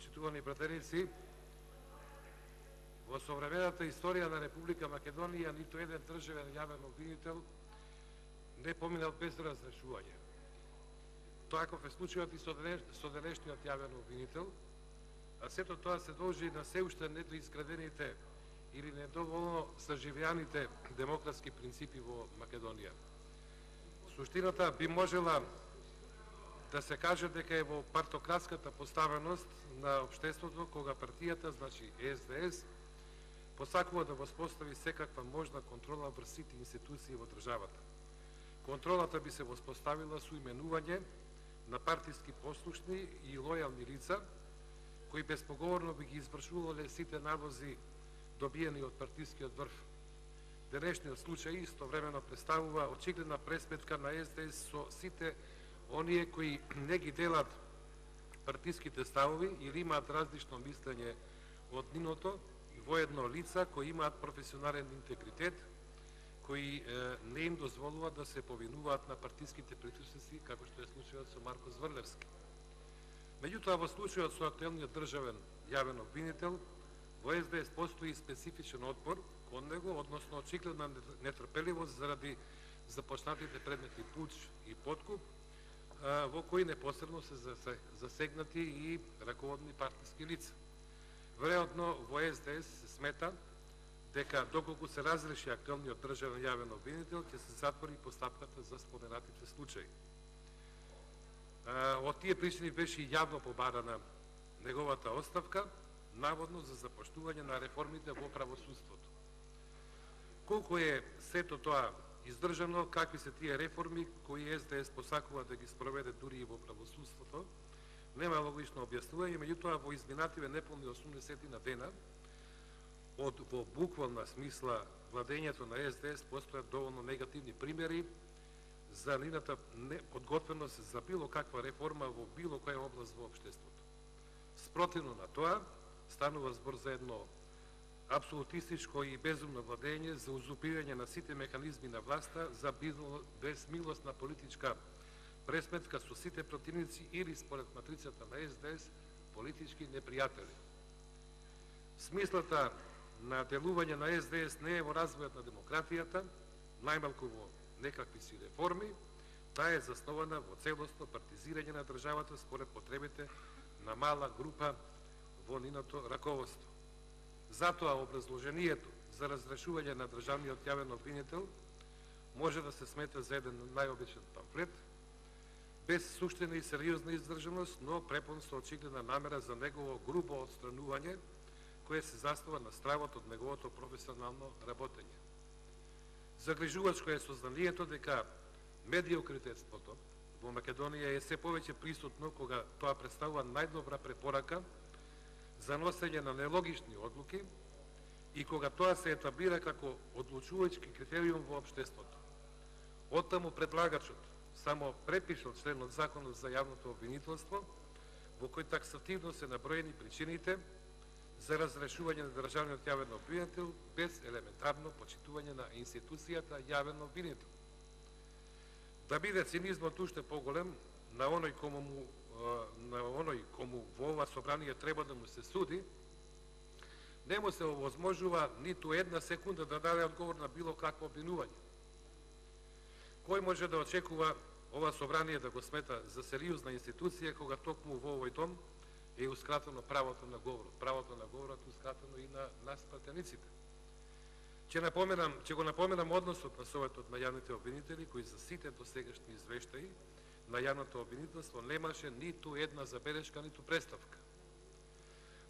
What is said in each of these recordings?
почитувани братерици, во современата историја на Република Македонија ниту еден државен јавен обвинител не поминал без разрешување. Таков е случајот и со денешниот јавен обвинител, а сето тоа се должи на се уште недоизградените или недоволно саживеаните демократски принципи во Македонија. Суштината би можела да се каже дека е во партократската поставеност на општеството, кога партијата, значи СДС, посакува да воспостави секаква можна контрола врз сите институции во државата. Контролата би се воспоставила со именување на партиски послушни и лојални лица, кои безпоговорно би ги извршувале сите налози добиени од партискиот врв. Денешниот случај истовремено представува очигледна пресметка на СДС со сите оние кои не ги делат партиските ставови или имаат различно мислење од нивното, и воедно лица кои имаат професионален интегритет, кои не им дозволуваат да се повинуваат на партиските притисоци, како што е случајот со Марко Зврлевски. Меѓутоа, во случајот со актуелниот државен јавен обвинител, во СДС постои специфичен отпор кон него, односно очигледна нетрпеливост заради започнатите предмети пуч и подкуп, во кои непосредно се засегнати и раководни партиски лица. Веројатно во СДС се смета дека доколку се разреши актуелниот државен јавен обвинител, ќе се затвори постапката за споменатите случаи. Од тие причини беше јавно побарана неговата оставка, наводно за запоштување на реформите во правосудството. Колку е сето тоа издржано, какви се тие реформи кои СДС посакува да ги спроведе дури и во правосудството, нема логично објаснување, меѓутоа во изминативе неполни 80 на дена од во буквална смисла владењето на СДС постојат доволно негативни примери за нивната неподготвеност за било каква реформа во било која област во општеството. Спротивно на тоа, станува збор за едно апсолутистичко и безумно владење, за узурпирање на сите механизми на власта, за безмилосна политичка пресметка со сите противници или, според матрицата на СДС, политички непријатели. Смислата на делување на СДС не е во развојот на демократијата, најмалку во некакви си реформи, таа е заснована во целосно партизирање на државата според потребите на мала група во нивното раководство. Затоа образложението за разрешување на државниот јавен обвинител може да се смета за еден најобичен памфлет, без суштина и сериозна издржаност, но препон со очигледна намера за негово грубо отстранување, кое се застава на стравот од неговото професионално работење. Загрижувачко е сознанието дека медиокритетството во Македонија е се повеќе присутно кога тоа представува најдобра препорака за носење на нелогични одлуки и кога тоа се етаблира како одлучувачки критериум во општеството. Оттаму предлагачот само препишал член од Законот за јавното обвинителство, во кој таксативно се наброени причините за разрешување на државниот јавен обвинител без елементарно почитување на институцијата јавен обвинител. Да биде цинизмот уште поголем, на оној кому во ова собрание треба да му се суди, не му се овозможува ниту една секунда да даде одговор на било какво обвинување. Кој може да очекува ова собрание да го смета за сериозна институција, кога токму во овој дом е ускратено правото на говорот. Правото на говорот е ускратено и на нас пратениците. Ќе го напоменам односот на Советот на јавните обвинители, кои за сите досегашни извештаи на јавното обвинителство немаше ниту една забелешка, ниту представка.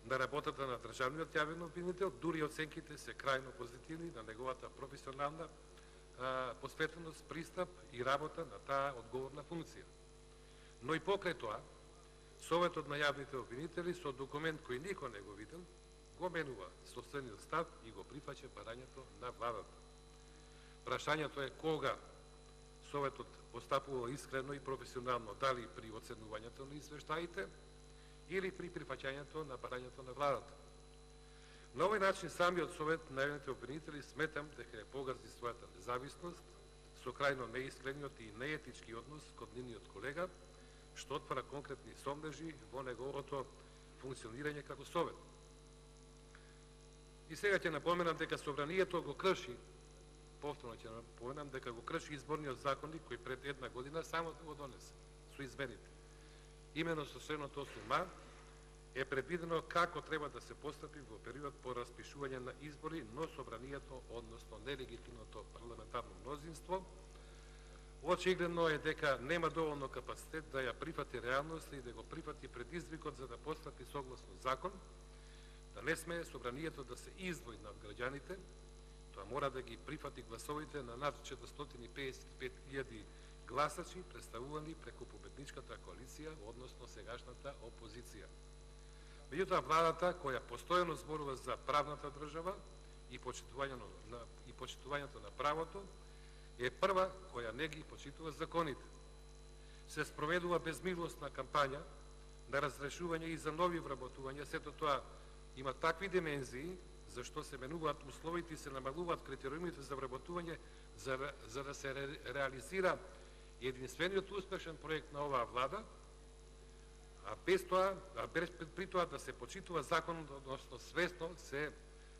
На работата на државниот јавен обвинител, дури оценките се крајно позитивни на неговата професионална посветеност, пристап и работа на таа одговорна функција. Но и покрај тоа, Советот на јавните обвинители со документ кој никој не го видел, го менува собствениот став и го прифаќа барањето на владата. Прашањето е кога Советот постапува искрено и професионално, дали при оценувањето на извештаите или при прифаќањето на барањето на владата. На овој начин самиот Совет на јавните обвинители сметам дека е погази својата независност со крајно неискрениот и неетички однос кон нивниот колега, што отвара конкретни сомнежи во неговото функционирање како Совет. И сега ќе напоменам дека Собранието го крши, повторно ќе напоменам дека го крши изборниот законник кој пред една година само го донесе со измените. Имено со членот 8а е предвидено како треба да се постапи во период по распишување на избори, но Собранието, односно нелегитимното парламентарно мнозинство, очигледно е дека нема доволно капацитет да ја прифати реалноста и да го прифати предизвикот за да постапи согласно закон, да не смее Собранието да се издвои над граѓаните, тоа мора да ги прифати гласовите на над 455.000 гласачи, представувани преку победничката коалиција, односно сегашната опозиција. Меѓутоа, владата, која постојано зборува за правната држава и почитувањето на правото, е прва која не ги почитува законите. Се спроведува безмилосна кампања на разрешување и за нови вработувања, сето тоа има такви димензии, зашто се менуваат условите и се намалуваат критериумите за вработување, за да се реализира единствениот успешен проект на оваа влада, а без тоа, при тоа да се почитува законот, односно свесно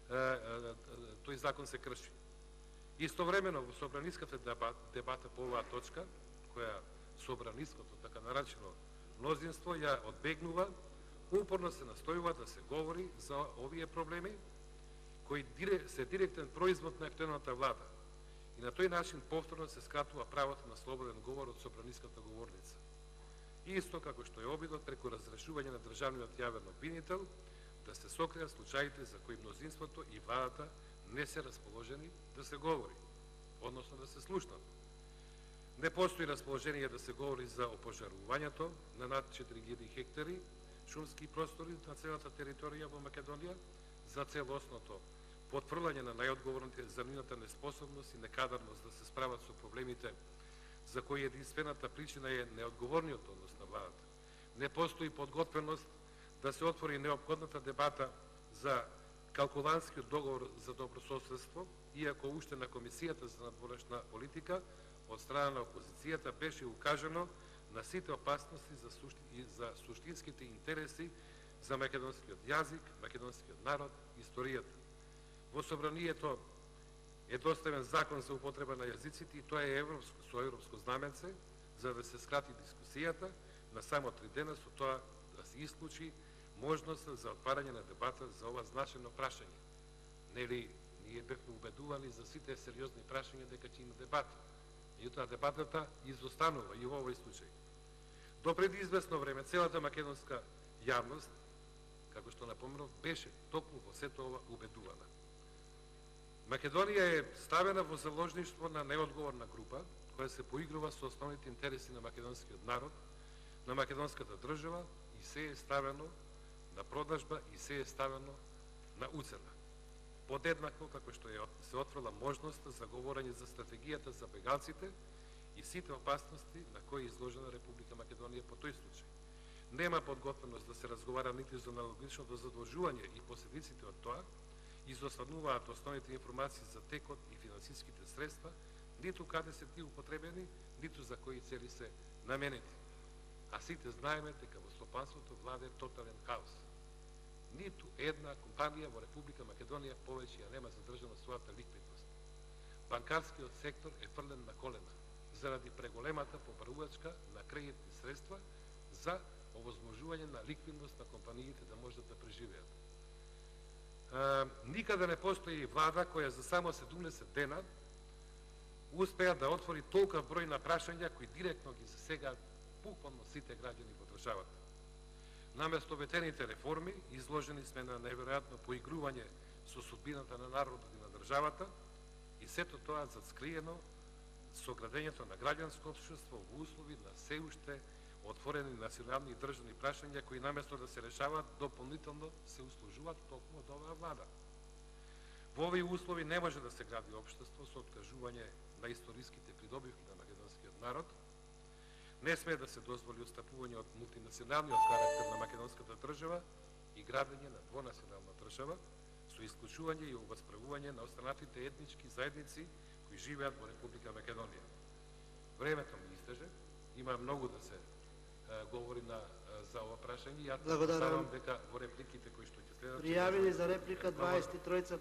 тој закон се крши. Истовремено во собраниската дебата по оваа точка, која собраниското, така наречено мнозинство, ја одбегнува, упорно се настојува да се говори за овие проблеми, кои се директен производ на актуелната влада. И на тој начин повторно се скратува правото на слободен говор од собраниската говорница. Исто како што е обидот преку разрешување на државниот јавен обвинител да се сокријат случаите за кои мнозинството и владата не се расположени да се говори, односно да се слушнат. Не постои расположение да се говори за опожарувањето на над 4000 хектари шумски простори на целата територија во Македонија, за целосното потврлање на најодговорните за нивната неспособност и некадарност да се справат со проблемите за кои единствената причина е неодговорниот однос на владата. Не постои подготвеност да се отвори неопходната дебата за калкуланскиот договор за добрососедство, иако уште на Комисијата за надворешна политика од страна на опозицијата беше укажано на сите опасности за суштинските интереси за македонскиот јазик, македонскиот народ, историјата. Во Собранието е доставен закон за употреба на јазиците и тоа е со европско знаменце, за да се скрати дискусијата на само 3 дена, со тоа да се исклучи можноста за отварање на дебата за ова значено прашање. Нели, ние бевме убедувани за сите сериозни прашања дека ќе има дебата. Меѓутоа дебатата изостанува и во овој случај. До пред известно време целата македонска јавност, како што напоменав, беше токму во сето ова убедувана. Македонија е ставена во заложништво на неодговорна група, која се поигрува со основните интереси на македонскиот народ, на македонската држава и се е ставено на продажба и се е ставено на уцена. Подеднакво како што се отврла можноста за говорење за стратегијата за бегалците и сите опасности на кои е изложена Република Македонија по тој случај. Нема подготвеност да се разговара нити за аналогичното задолжување и последиците од тоа, изостануваат основните информации за текот и финансиските средства, ниту каде се ти употребени, ниту за кои цели се наменети. А сите знаеме дека во стопанството владе тотален хаос. Ниту една компанија во Република Македонија повеќе ја нема задржана својата ликвидност. Банкарскиот сектор е фрлен на колена заради преголемата побарувачка на кредитни средства за овозможување на ликвидност на компаниите да можат да преживеат. Никаде не постои влада која за само 70 дена успеа да отвори толков број на прашања кои директно ги засегаат буквално сите граѓани во државата. Наместо ветените реформи, изложени сме на неверојатно поигрување со судбината на народот и на државата, и сето тоа зацкриено со градењето на граѓанско општество во услови на се уште отворени национални и државни прашања кои наместо да се решаваат, дополнително се услужуваат токму од оваа влада. Во овие услови не може да се гради општество со откажување на историските придобивки на македонскиот народ. Не смее да се дозволи отстапување од мултинационалниот карактер на македонската држава и градење на двонационална држава, со исклучување и обесправување на останатите етнички заедници кои живеат во Република Македонија. Времето ми истеже, има многу да се говори за ова прашање. Ја Благодарам. ставам дека во репликите кои што ќе следат... Пријавени за реплика 23